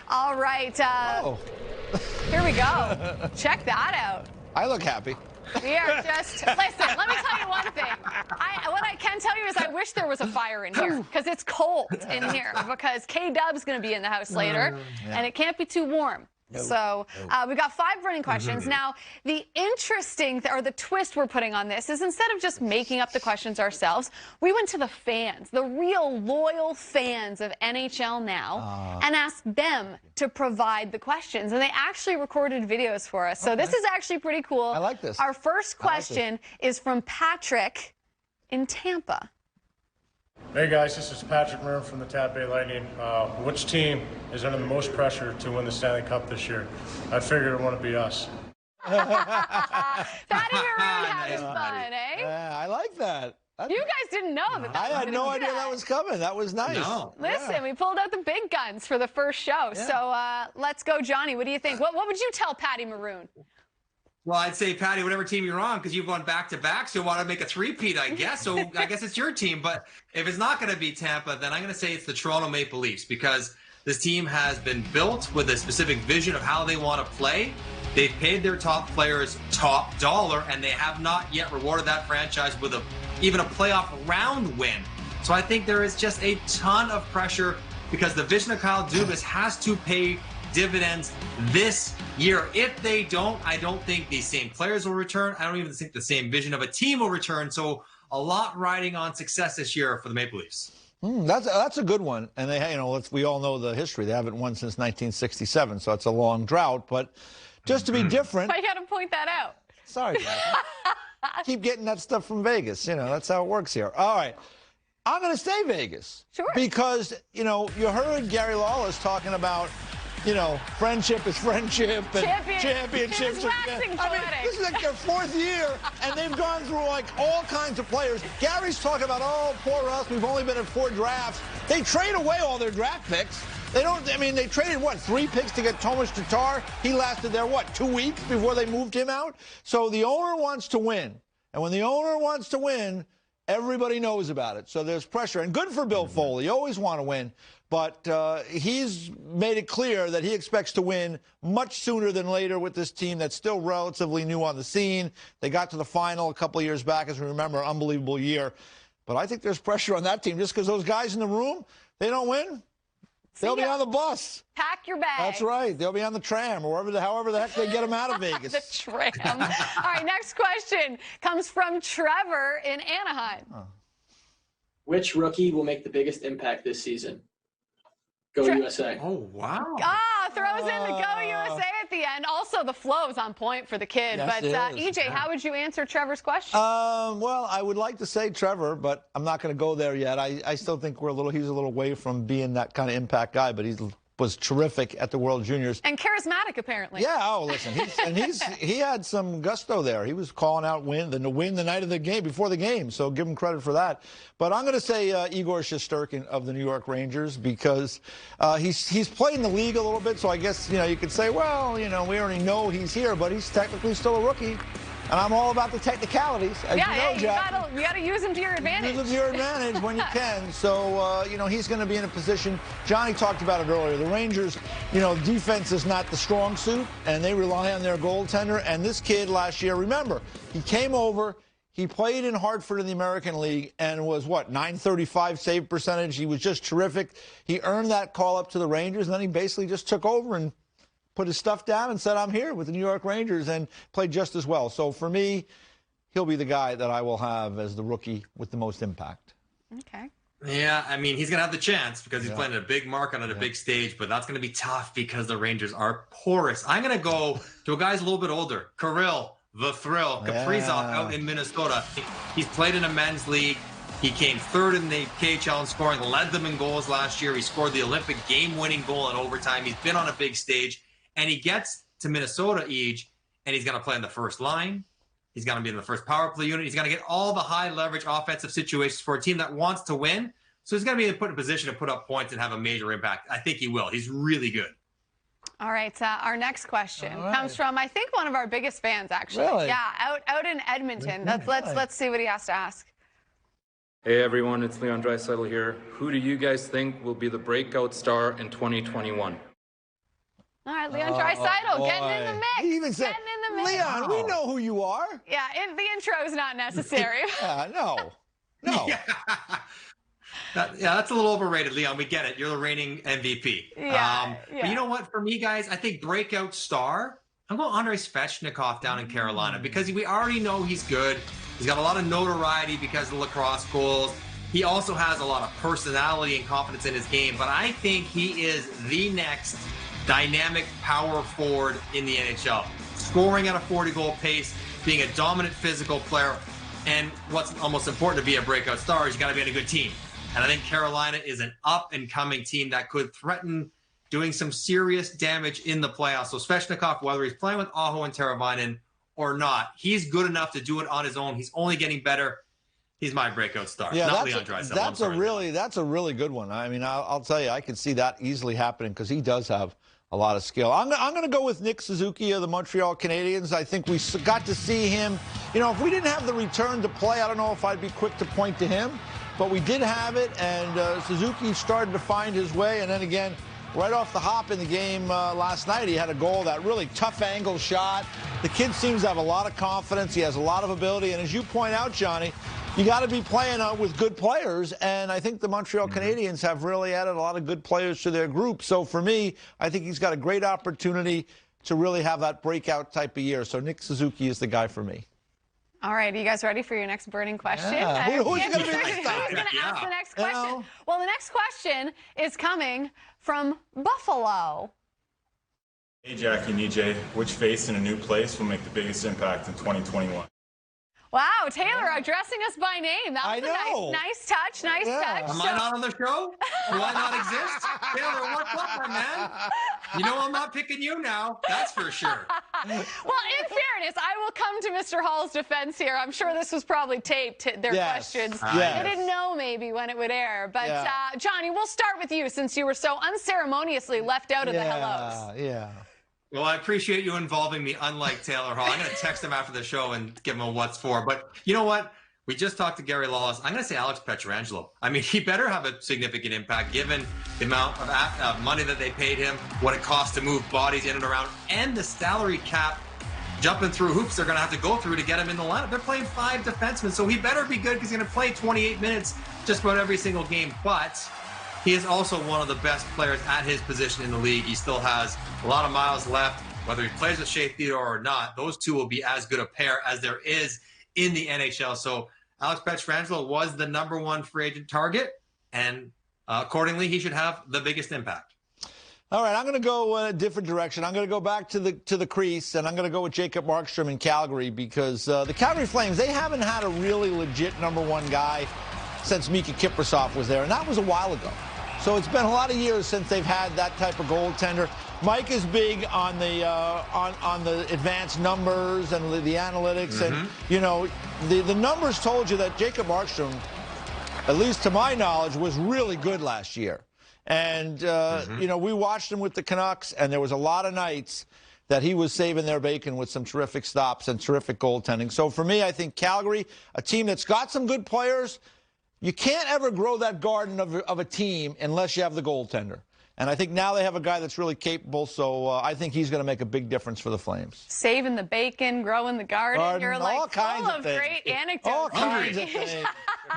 All right. Here we go. Check that out. I look happy. We are just, listen, let me tell you one thing. What I can tell you is I wish there was a fire in here because it's cold in here because K-Dub's going to be in the house later and it can't be too warm. So we got 5 running questions. Now, the interesting or the twist we're putting on this is instead of just making up the questions ourselves, we went to the fans, the real loyal fans of NHL now, and asked them to provide the questions. And they actually recorded videos for us. So this is actually pretty cool. I like this. Our first question is from Patrick in Tampa. Hey guys, this is Patrick Maroon from the Tampa Bay Lightning. Which team is under the most pressure to win the Stanley Cup this year? I figured it wouldn't be us. Patty Maroon having fun, eh? Yeah, I like that. You guys didn't know that. I had no idea that was coming. That was nice. No. Listen, we pulled out the big guns for the first show. Yeah. So let's go, Johnny. What do you think? What would you tell Patty Maroon? Well, I'd say, Patty, whatever team you're on, because you've won back-to-back, so you want to make a three-peat, I guess. So I guess it's your team. But if it's not going to be Tampa, then I'm going to say it's the Toronto Maple Leafs, because this team has been built with a specific vision of how they want to play. They've paid their top players top dollar, and they have not yet rewarded that franchise with even a playoff round win. So I think there is just a ton of pressure because the vision of Kyle Dubas has to pay dividends this year. If they don't, I don't think these same players will return. I don't even think the same vision of a team will return. So a lot riding on success this year for the Maple Leafs. That's a good one. And they, we all know the history. They haven't won since 1967, so it's a long drought. But just to be different. I got to point that out. Sorry, Kathy. Keep getting that stuff from Vegas. That's how it works here. All right. I'm going to say Vegas. Sure. Because, you heard Gary Lawless talking about, friendship is friendship and championships are this is like their 4th year, and they've gone through all kinds of players. Gary's talking about, oh, poor us, we've only been in 4 drafts. They trade away all their draft picks. They traded, 3 picks to get Tomas Tatar? He lasted there, 2 weeks before they moved him out? So the owner wants to win. And when the owner wants to win, everybody knows about it. So there's pressure. And good for Bill Foley. You always want to win. But he's made it clear that he expects to win much sooner than later with this team that's still relatively new on the scene. They got to the final a couple of years back, as we remember, an unbelievable year. But I think there's pressure on that team just because those guys in the room, they don't win. They'll be on the bus. Pack your bag. That's right. They'll be on the tram or however the heck they get them out of Vegas. The tram. All right, next question comes from Trevor in Anaheim. Which rookie will make the biggest impact this season? Go USA. Oh, wow. Throws in the Go USA at the end. Also, the flow is on point for the kid. Yes, but, E.J., how would you answer Trevor's question? Well, I would like to say Trevor, but I'm not going to go there yet. I still think he's a little away from being that kind of impact guy, but he was terrific at the World Juniors. And charismatic, apparently. Yeah, listen, he had some gusto there. He was calling out to win the night of the game, before the game, so give him credit for that. But I'm going to say Igor Shesterkin of the New York Rangers because he's played in the league a little bit, so I guess, you could say, well, we already know he's here, but he's technically still a rookie. And I'm all about the technicalities, as you know, Jack. You got to use them to your advantage. Use them to your advantage when you can. So, he's going to be in a position. Johnny talked about it earlier. The Rangers, defense is not the strong suit, and they rely on their goaltender. And this kid last year, remember, he came over. He played in Hartford in the American League and was, .935 save percentage. He was just terrific. He earned that call up to the Rangers, and then he basically just took over and put his stuff down and said, I'm here with the New York Rangers, and played just as well. So for me, he'll be the guy that I will have as the rookie with the most impact. Okay. Yeah, he's going to have the chance because he's playing at a big market on a big stage, but that's going to be tough because the Rangers are porous. I'm going to go to a guy who's a little bit older, Kirill the Thrill Kaprizov out in Minnesota. He's played in a men's league. He came 3rd in the KHL in scoring, led them in goals last year. He scored the Olympic game-winning goal in overtime. He's been on a big stage. And he gets to Minnesota, EJ, and he's going to play in the first line. He's going to be in the first power play unit. He's going to get all the high-leverage offensive situations for a team that wants to win. So he's going to be put in a position to put up points and have a major impact. I think he will. He's really good. All right, our next question comes from, I think, one of our biggest fans, actually. Really? Yeah, out in Edmonton. Let's see what he has to ask. Hey, everyone. It's Leon Draisaitl here. Who do you guys think will be the breakout star in 2021? All right, Leon Draisaitl getting in the mix. He even said, getting in the mix. Leon, we know who you are. Yeah, the intro is not necessary. No. That's a little overrated, Leon. We get it. You're the reigning MVP. But you know what? For me, guys, I think breakout star, I'm going Andrei Svechnikov down in Carolina because we already know he's good. He's got a lot of notoriety because of lacrosse goals. He also has a lot of personality and confidence in his game. But I think he is the next dynamic power forward in the NHL, scoring at a 40-goal pace, being a dominant physical player, and what's almost important to be a breakout star is you got to be on a good team. And I think Carolina is an up-and-coming team that could threaten doing some serious damage in the playoffs. So Svechnikov, whether he's playing with Aho and Teravainen or not, he's good enough to do it on his own. He's only getting better. He's my breakout star. Yeah, not Leon Draisaitl. That's a really good one. I mean, I'll tell you, I could see that easily happening because he does have a lot of skill. I'm going to go with Nick Suzuki of the Montreal Canadiens. I think we got to see him. You know, if we didn't have the return to play, I don't know if I'd be quick to point to him. But we did have it, and Suzuki started to find his way. And then again, right off the hop in the game last night, he had a goal, that really tough angle shot. The kid seems to have a lot of confidence. He has a lot of ability. And as you point out, Johnny, you got to be playing with good players. And I think the Montreal Canadiens have really added a lot of good players to their group. So for me, I think he's got a great opportunity to really have that breakout type of year. So Nick Suzuki is the guy for me. All right, are you guys ready for your next burning question? Yeah. Who's going to be next time? Who's going to ask the next question? Well, the next question is coming from Buffalo. Hey, Jackie and E.J., which face in a new place will make the biggest impact in 2021? Wow, Taylor addressing us by name. That was a nice touch. Nice touch. Am I not on the show? Do I not exist? Taylor, what's up, my man? You know I'm not picking you now. That's for sure. Well, in fairness, I will come to Mr. Hall's defense here. I'm sure this was probably taped, their questions. Yes. They didn't know maybe when it would air. But, Johnny, we'll start with you since you were so unceremoniously left out of the hellos. Yeah. Well, I appreciate you involving me, unlike Taylor Hall. I'm going to text him after the show and give him a what's for. But you know what? We just talked to Gary Lawless. I'm going to say Alex Pietrangelo. I mean, he better have a significant impact given the amount of money that they paid him, what it costs to move bodies in and around, and the salary cap jumping through hoops they're going to have to go through to get him in the lineup. They're playing 5 defensemen, so he better be good because he's going to play 28 minutes just about every single game. But he is also one of the best players at his position in the league. He still has a lot of miles left. Whether he plays with Shea Theodore or not, those two will be as good a pair as there is in the NHL. So Alex Pietrangelo was the #1 free agent target, and accordingly, he should have the biggest impact. All right, I'm going to go a different direction. I'm going to go back to the crease, and I'm going to go with Jacob Markstrom in Calgary because the Calgary Flames, they haven't had a really legit #1 guy since Mika Kiprasov was there, and that was a while ago. So it's been a lot of years since they've had that type of goaltender. Mike is big on the advanced numbers and the analytics, and you know the numbers told you that Jacob Markstrom, at least to my knowledge, was really good last year. And you know, we watched him with the Canucks, and there was a lot of nights that he was saving their bacon with some terrific stops and terrific goaltending. So for me, I think Calgary, a team that's got some good players. You can't ever grow that garden of a team unless you have the goaltender. And I think now they have a guy that's really capable, so I think he's going to make a big difference for the Flames. Saving the bacon, growing the garden. You're like full of great anecdotes. All kinds of things.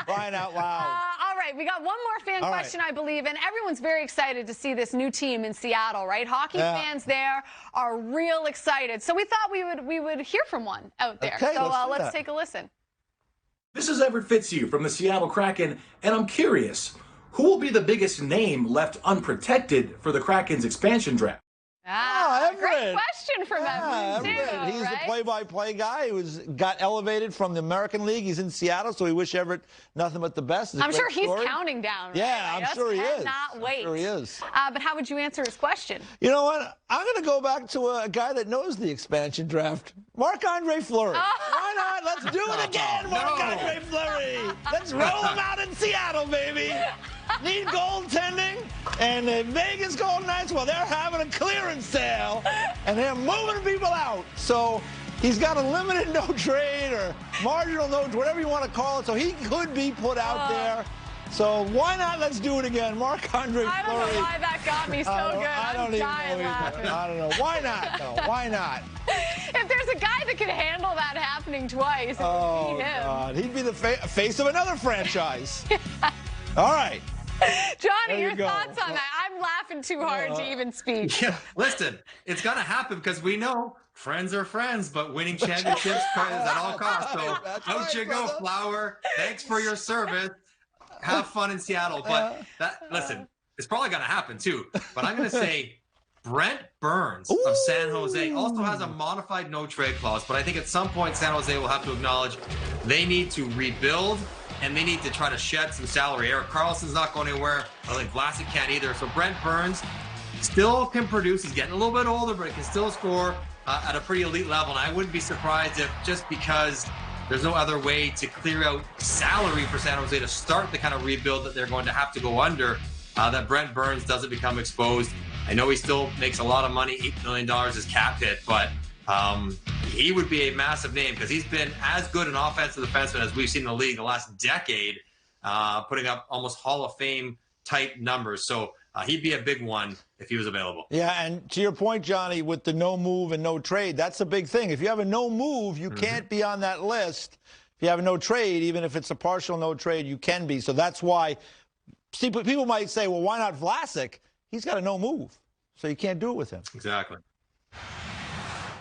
Crying out loud. All right, we got one more fan question, I believe, and everyone's very excited to see this new team in Seattle, right? Hockey fans there are real excited. So we thought we would hear from one out there. Okay, so let's take a listen. This is Everett Fitzhugh from the Seattle Kraken, and I'm curious, who will be the biggest name left unprotected for the Kraken's expansion draft? Everett. Great question from Everett, too. He's the play-by-play guy who got elevated from the American League. He's in Seattle, so we wish Everett nothing but the best. I'm sure he's counting down. Right? Yeah, I'm sure he is. Cannot wait. I'm sure he is. But how would you answer his question? You know what? I'm going to go back to a guy that knows the expansion draft. Marc-Andre Fleury. Why not? Let's do it again, Marc-Andre Fleury. Let's roll him out in Seattle, baby. Need goaltending, and the Vegas Golden Knights, well, they're having a clearance sale, and they're moving people out. So he's got a limited no trade or marginal no, whatever you want to call it. So he could be put out there. So why not? Let's do it again. Marc-Andre Fleury. I don't know why that got me so good. I'm dying laughing. I don't know. Why not, though? Why not? If there's a guy that could handle that happening twice, it would be him. God. He'd be the face of another franchise. All right. Johnny, your thoughts on that? I'm laughing too hard to even speak. Yeah, listen, it's going to happen because we know friends are friends, but winning championships at all costs. So out you go, Flower. Thanks for your service. Have fun in Seattle. But listen, it's probably going to happen too. But I'm going to say Brent Burns of San Jose also has a modified no trade clause. But I think at some point San Jose will have to acknowledge they need to rebuild and they need to try to shed some salary. Erik Karlsson's not going anywhere. I think Vlasic can't either. So Brent Burns still can produce. He's getting a little bit older, but he can still score at a pretty elite level. And I wouldn't be surprised if just because there's no other way to clear out salary for San Jose to start the kind of rebuild that they're going to have to go under, that Brent Burns doesn't become exposed. I know he still makes a lot of money, $8 million is cap hit, but he would be a massive name because he's been as good an offensive defenseman as we've seen in the league the last decade, putting up almost Hall of Fame type numbers. So he'd be a big one if he was available. Yeah, and to your point, Johnny, with the no move and no trade, that's a big thing. If you have a no move, you can't be on that list. If you have a no trade, even if it's a partial no trade, you can be. So that's why people might say, well, why not Vlasic? He's got a no move, so you can't do it with him. Exactly.